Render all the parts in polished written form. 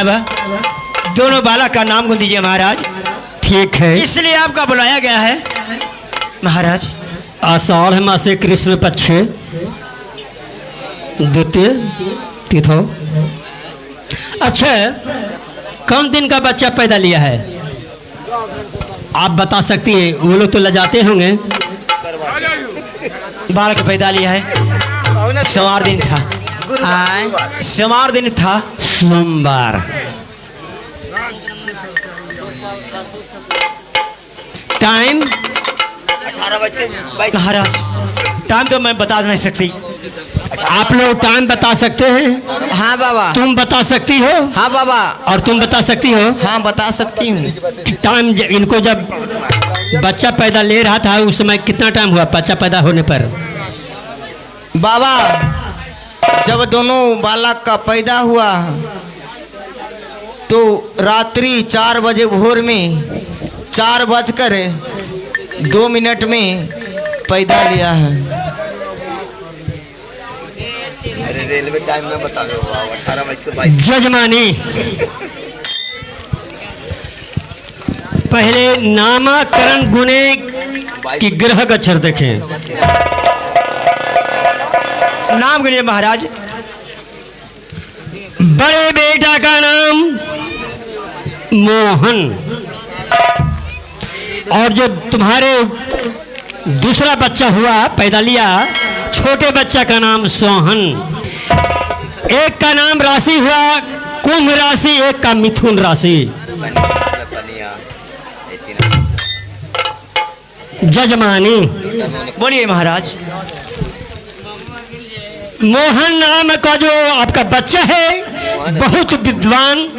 बाबा दोनों बालक का नाम गुन दीजिए महाराज। ठीक है, इसलिए आपका बुलाया गया है महाराज। आषाढ़ मासे कृष्ण पक्ष द्वितीय तिथो। अच्छा, कम दिन का बच्चा पैदा लिया है आप बता सकती हैं? वो लोग तो लजाते होंगे। बालक पैदा लिया है, सोमवार दिन था। सोमवार दिन था। सोमवार। टाइम महाराज टाइम तो मैं बता नहीं सकती। आप लोग टाइम बता सकते हैं? हाँ बाबा। तुम बता सकती हो? हाँ बाबा। और तुम बता सकती हो? हाँ बता सकती हूँ। टाइम इनको जब बच्चा पैदा ले रहा था उस समय कितना टाइम हुआ बच्चा पैदा होने पर? बाबा जब दोनों बालक का पैदा हुआ तो रात्रि 4 बजे भोर में 4:02 में पैदा लिया है। अरे रेलवे टाइम में बता दो 18:22। जजमानी पहले नामकरण गुणे की ग्रह अक्षर देखें। नाम गिनिए महाराज। बड़े बेटा का नाम मोहन और जो तुम्हारे दूसरा बच्चा हुआ पैदा लिया छोटे बच्चा का नाम सोहन। एक का नाम राशि हुआ कुंभ राशि, एक का मिथुन राशि। जजमानी बोलिए महाराज। मोहन नाम का जो आपका बच्चा है बहुत विद्वान,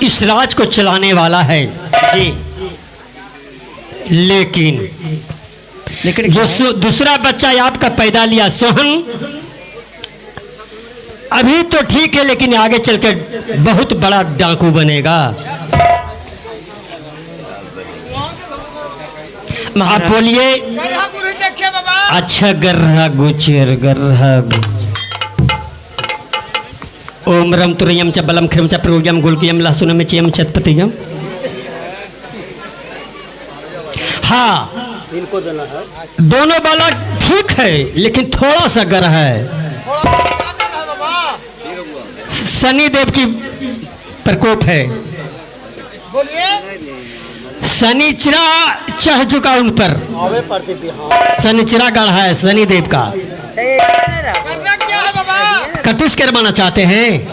इस राज को चलाने वाला है जी। लेकिन जो दूसरा बच्चा आपका पैदा लिया सोहन अभी तो ठीक है लेकिन आगे चलकर बहुत बड़ा डाकू बनेगा। आप बोलिए। अच्छा गर्रा गुचेर गर्रा ओम रम तुरयम च बलम ख्रम च प्रोयम गुलकियम लहसुनम चयम चतपतियम। हाँ इनको देना है। दोनों बालक ठीक है लेकिन थोड़ा सा गर है। शनि देव की प्रकोप है। शनिचरा चढ़ चुका उन पर। शनिचरा गढ़ा है शनि देव का। कटिश करवाना चाहते हैं?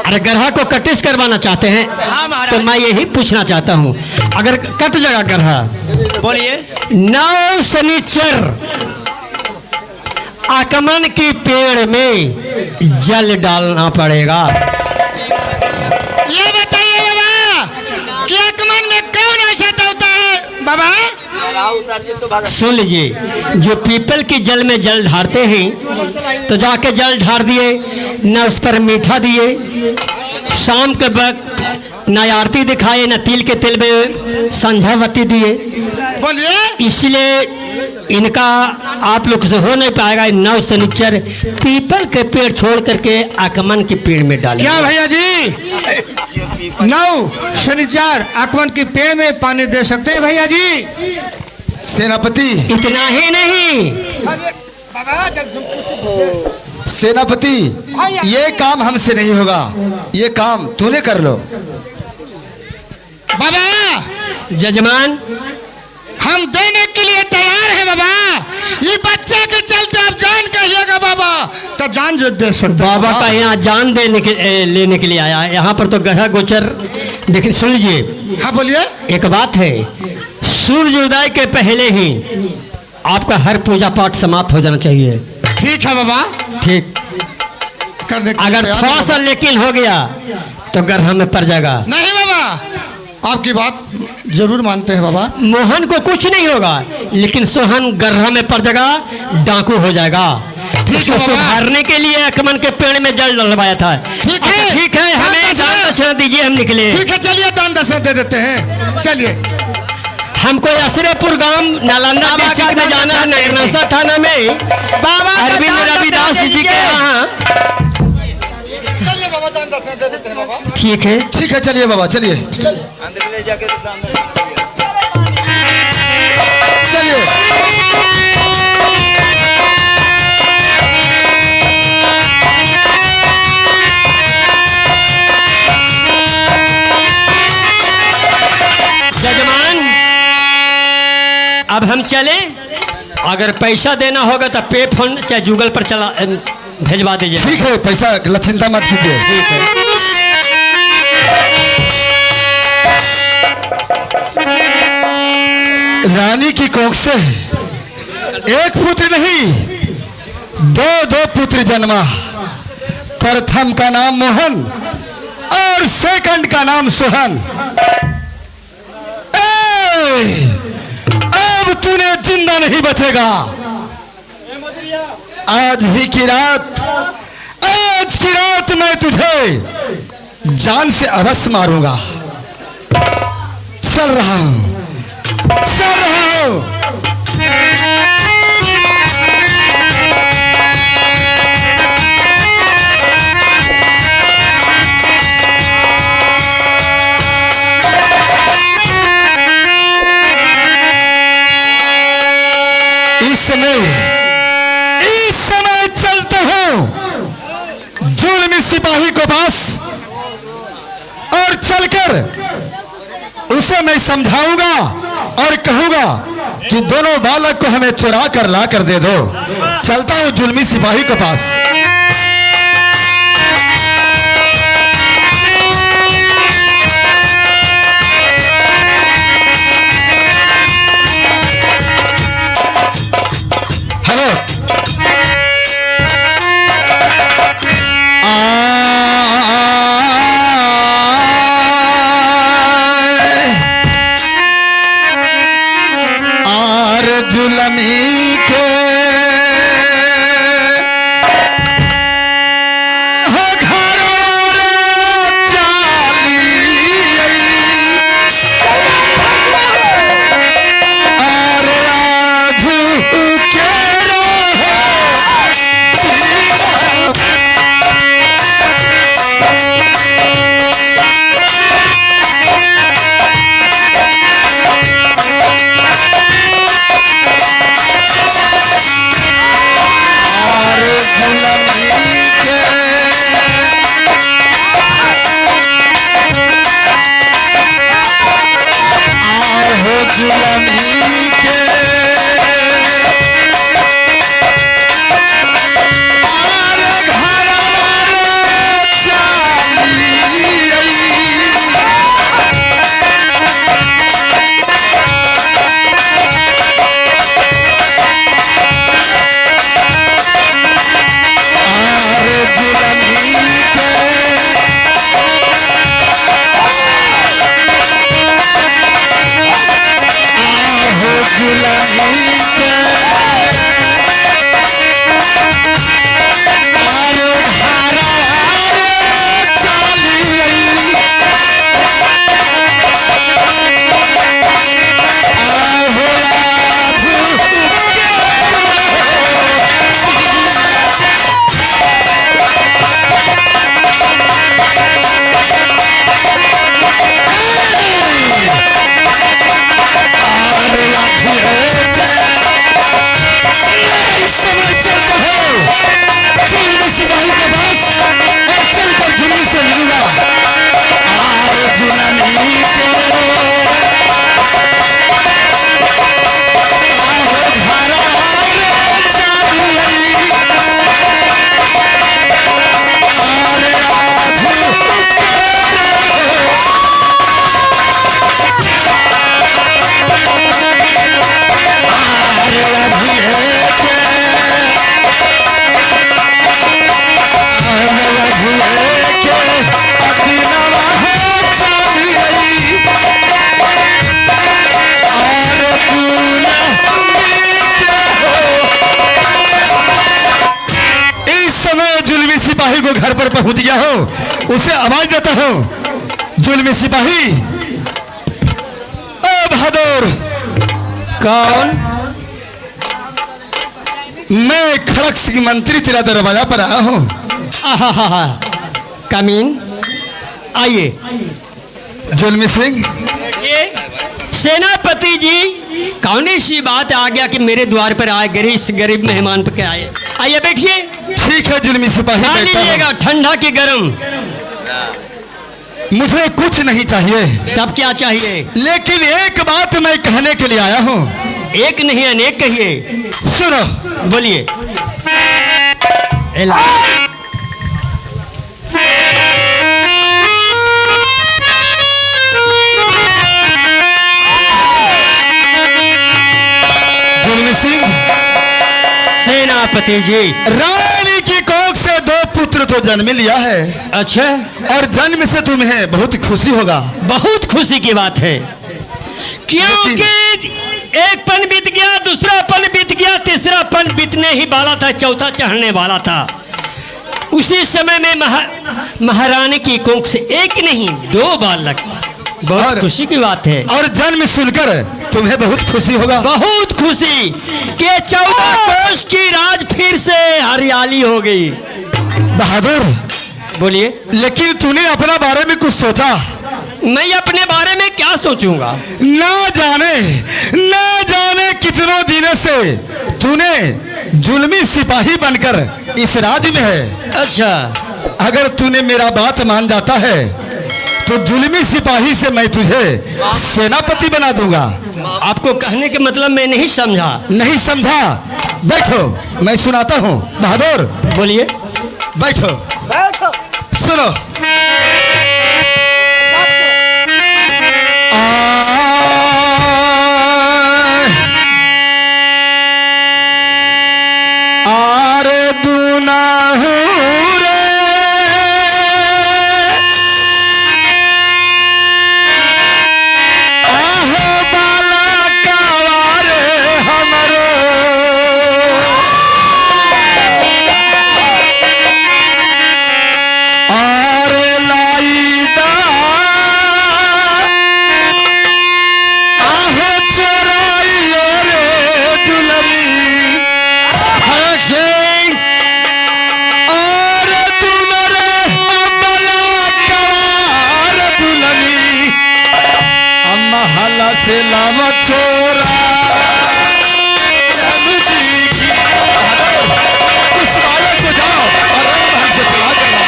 अरे गरहा को कटिश करवाना चाहते हैं? हाँ महाराज। तो मैं यही पूछना चाहता हूँ अगर कट जाएगा गरहा बोलिए। 9 शनिचर आकमन की पेड़ में जल डालना पड़ेगा। ये बताइए बाबा कि आकमन में कौन ऐसा होता है बाबा? सुन लीजिए, जो पीपल की जल में जल ढारते हैं तो जाके जल ढार दिए, न उस पर मीठा दिए, शाम के वक्त न आरती दिखाए न तिल के तिल में संझावती दिए। बोलिए। इसलिए इनका आप लोग से हो नहीं पाएगा। 9 शनिचर पीपल के पेड़ छोड़ करके आकमन के पेड़ में डालें। क्या भैया जी 9 शनिचर आकमन के पेड़ में पानी दे सकते हैं भैया जी? सेनापति। इतना ही नहीं, सेनापति ये काम हमसे नहीं होगा, ये काम तूने कर लो। बाबा जजमान हम देने के लिए तैयार हैं बाबा। ये बच्चे के चलते आप जान कहिएगा बाबा। तो जान जो दे सकते हैं बाबा का यहाँ जान लेने के लिए आया। यहाँ पर तो ग्रह गोचर देखिए। सुन लीजिए। हाँ बोलिए। एक बात है, सूर्य उदय के पहले ही आपका हर पूजा पाठ समाप्त हो जाना चाहिए। ठीक है बाबा। ठीक। करने के अगर लिए तैयार थोड़ा हैं सा बाबा। लेकिन हो गया तो ग्रह में पड़ जाएगा। नहीं बाबा आपकी बात जरूर मानते हैं बाबा। मोहन को कुछ नहीं होगा लेकिन सोहन गर्ह में पड़ जाएगा, डाकू हो जाएगा। ठीक है बाबा। सुधारने के लिए आकमन के पेड़ में जल डलवाया था। ठीक है। अच्छा, ठीक है, हमें दान दक्षिणा दीजिए, हम निकले। ठीक है चलिए दान दक्षिणा दे देते हैं। चलिए। हमको असरेपुर गांव नालंदा डिस्ट्रिक्ट में जाना है, नगरनौसा थाना में बाबा अरविंद रविदास जी के यहाँ। चलिए बाबा ठीक है। ठीक है, चलिए बाबा, चलिए चलिए। जजमान, अब हम चले। अगर पैसा देना होगा तो पे फोन चाहे गूगल पर चला भेजवा दीजिए। ठीक है, पैसा चिंता मत कीजिए। ठीक है। रानी की कोख से एक पुत्र नहीं, दो पुत्र जन्मा। प्रथम का नाम मोहन और सेकंड का नाम सोहन। अब तूने जिंदा नहीं बचेगा। आज की रात मैं तुझे जान से अवश्य मारूंगा। चल रहा हूं। इस समय चलते हो जुल्मी सिपाही को पास और चलकर उसे मैं समझाऊंगा और कहूंगा कि दोनों बालक को हमें चुरा कर ला कर दे दो। चलता हूं जुल्मी सिपाही के पास। जुलमी के हो घर चाली और आधू के सिपाही को घर पर पहुंच गया हो, उसे आवाज देता हूं, जुल्मी सिपाही। ओ बहादुर। कौन? मैं खड़क सिंह मंत्री तेरा दरवाजा पर आया हूं। कमीन आइए। जुल्मी सिंह, ये सेनापति जी, कौन सी बात आ गया कि मेरे द्वार पर आए, गरीब मेहमान पे आए। आइए बैठिए। ठीक है जुल्मी सिपाही, खा बैठता हूं। लीजिएगा, ठंडा की गर्म। मुझे कुछ नहीं चाहिए, तब क्या चाहिए? लेकिन एक बात मैं कहने के लिए आया हूँ। एक नहीं अनेक कहिए। सुनो। बोलिए। जुल्मी सिंह, सेनापति जी, रानी की कोख से 2 पुत्र तो जन्म लिया है। अच्छा, और जन्म से तुम्हें बहुत खुशी होगा। बहुत खुशी की बात है, क्योंकि एक पन बीत गया, दूसरा पन बीत गया, तीसरा पन बीतने ही वाला था, चौथा चढ़ने वाला था। उसी समय में महारानी की कोख से एक नहीं 2 बालक। बहुत खुशी की बात है। और जन्म सुनकर तुम्हें बहुत खुशी होगा। बहुत खुशी कि 14 कोष की राज फिर से हरियाली हो गई। बहादुर, बोलिए। लेकिन तूने अपना बारे में कुछ सोचा? मैं अपने बारे में क्या सोचूंगा? ना जाने कितनों दिनों से तूने जुल्मी सिपाही बनकर इस राज्य में है। अच्छा, अगर तूने मेरा बात मान जाता है तो जुल्मी सिपाही से मैं तुझे सेनापति बना दूंगा। आपको कहने के मतलब मैं नहीं समझा। नहीं समझा? बैठो, मैं सुनाता हूँ। बहादुर, बोलिए। बैठो। सुनो। आरे दूना रे, आहो बाला कावारे हमरो, आरे लाईदा, आहो चोराइयो रे दुलमी। से लावा छोरा उस बालक को जाओ और रंग महल से तलाक करना।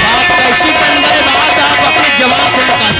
बात कैसी बन गई? बात आप अपने जवाब से निकाल।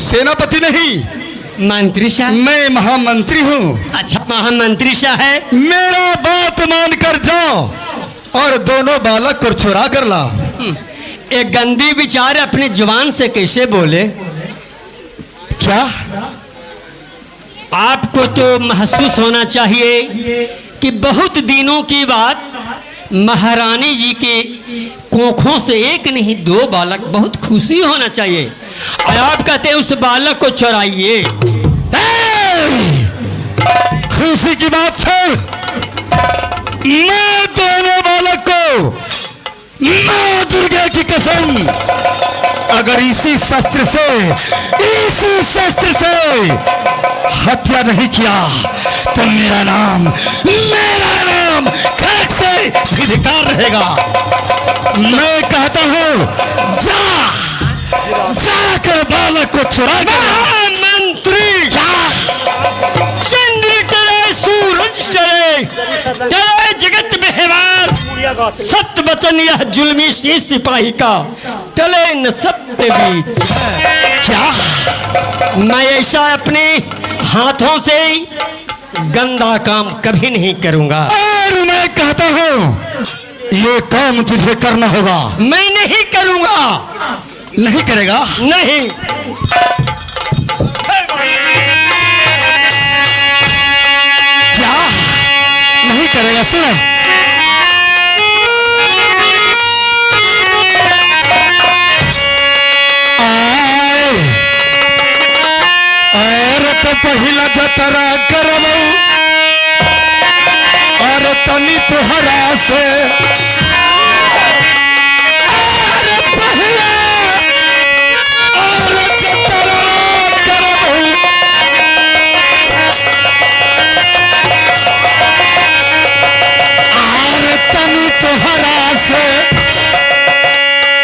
सेनापति नहीं, मंत्री शाह। मैं महामंत्री हूँ। अच्छा, महामंत्री शाह है। मेरा बात मान कर जाओ और दोनों बालक को छुड़ा कर लाओ। एक गंदी विचार अपनी जुबान से कैसे बोले? क्या? आपको तो महसूस होना चाहिए कि बहुत दिनों की बात महारानी जी के कोखों से एक नहीं 2 बालक, बहुत खुशी होना चाहिए। और आप कहते हैं उस बालक को चुराइए। खुशी की बात छोड़, मैं दोनों बालक को मां दुर्गा की कसम, अगर इसी शस्त्र से हत्या नहीं किया तो मेरा नाम खड़क से धिक्कार रहेगा। मैं कहता हूं जाकर बालक को चुरा कर। मंत्री, चंद्र टले, सूरज टले जगत में हेवार, सत्य वचन यह जुल्मी शीश सिपाही का टले न सत्य बीच। क्या मैं ऐसा अपने हाथों से गंदा काम कभी नहीं करूंगा। और मैं कहता हूं ये काम तुझे करना होगा। मैं नहीं करूंगा। नहीं करेगा? नहीं। क्या नहीं करेगा? सुनो, तो पहिला जतरा करबो और तनी तुहरा से, अरे पहिला और जतरा करबो और तनी तुहरा से,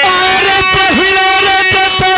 अरे पहिला जतरा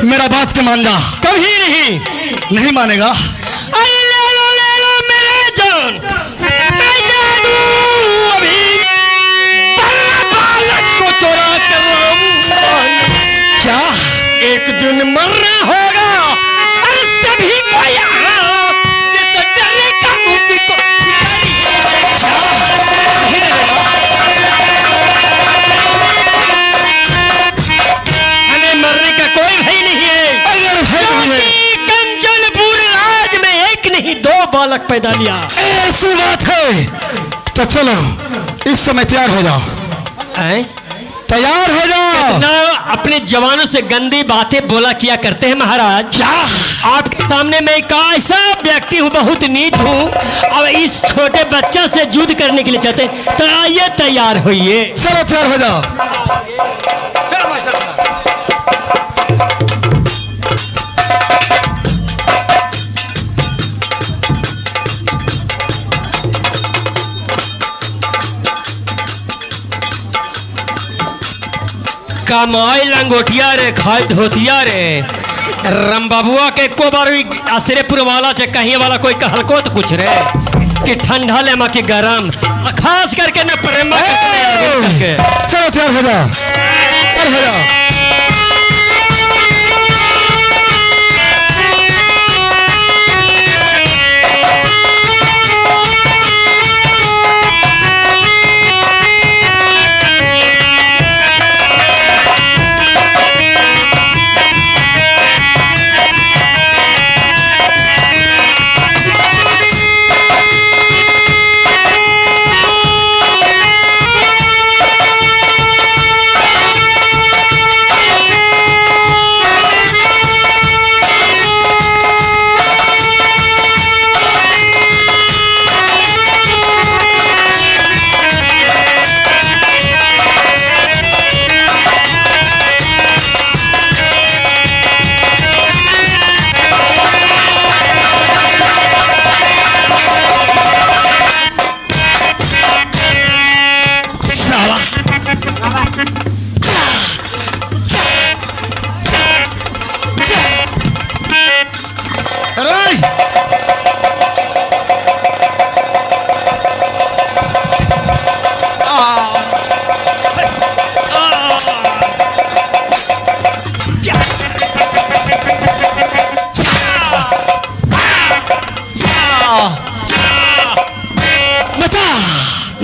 मेरा बात के मान जा। कभी नहीं। नहीं मानेगा? अरे ले लो मेरे जान, मैं दे दूं अभी, बालक को चुरा कर लाऊं। क्या एक दिन मरना होगा और सभी को यहाँ जिस डरे का मुझी को हमें मरने का कोई भय नहीं है। कंचनपुर राज में एक नहीं दो बालक पैदा लिया। ऐसी बात है तो चलो इस समय तैयार हो जाओ। तैयार हो जाओ। ना अपने जवानों से गंदी बातें बोला किया करते हैं महाराज। क्या आपके सामने मैं एक ऐसा व्यक्ति हूँ, बहुत नीच हूँ, और इस छोटे बच्चा से युद्ध करने के लिए चाहते हैं, तो आइए तैयार होइए। चलो तैयार हो जाओ। कमाई लंगोटिया रे, खाई धोतिया रे, रम बबुआ के को बार असरेपुर वाला चे कहीं वाला कोई कहलको तो कुछ रे कि ठंडा ले मा की गरम, खास करके न प्रेम करके। चलो तैयार हो जाओ। तैयार हो जाओ।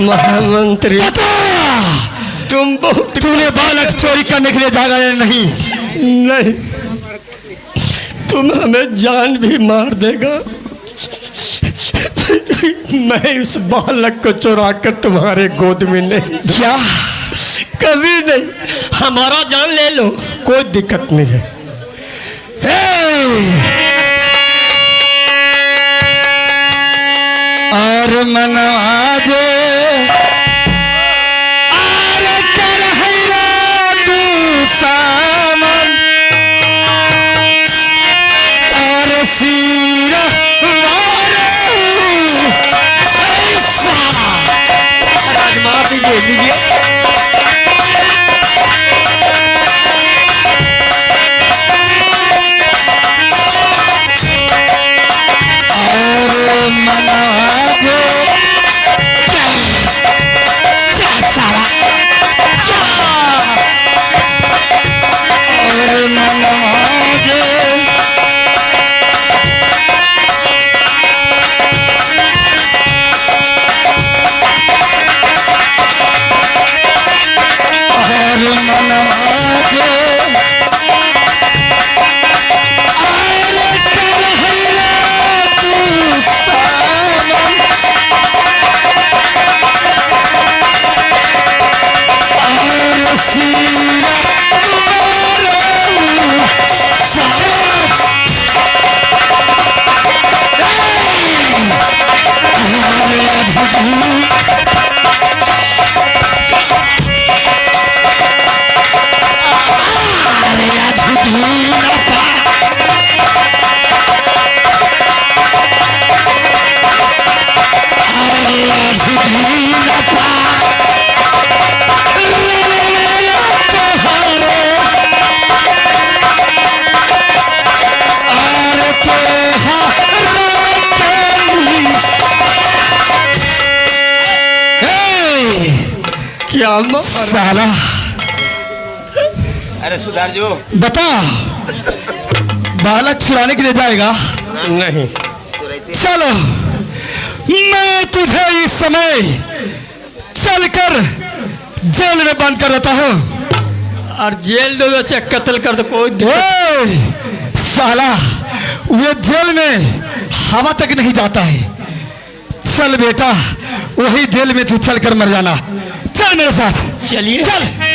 महामंत्री बता, तुम बहुत तूने बालक चोरी करने के लिए जागा या नहीं? नहीं, तुम हमें जान भी मार देगा, मैं उस बालक को चुरा कर तुम्हारे गोद में नहीं। क्या? कभी नहीं, हमारा जान ले लो, कोई दिक्कत नहीं है। और मनवाज कर तू सामन और सीरा राजमार दीजिए। क्या साला? अरे सुधार जो बता, बालक छुड़ाने के लिए जाएगा? नहीं, चलो, मैं तुझे इस समय चलकर जेल में बंद कर देता हूँ। और जेल दो चाहे कत्ल कर दो, कोई दिक्कत। साला, वो जेल में हवा तक नहीं जाता है। चल बेटा, वही जेल में तू चल कर मर जाना। चल मेरे साथ, चलिए। चल।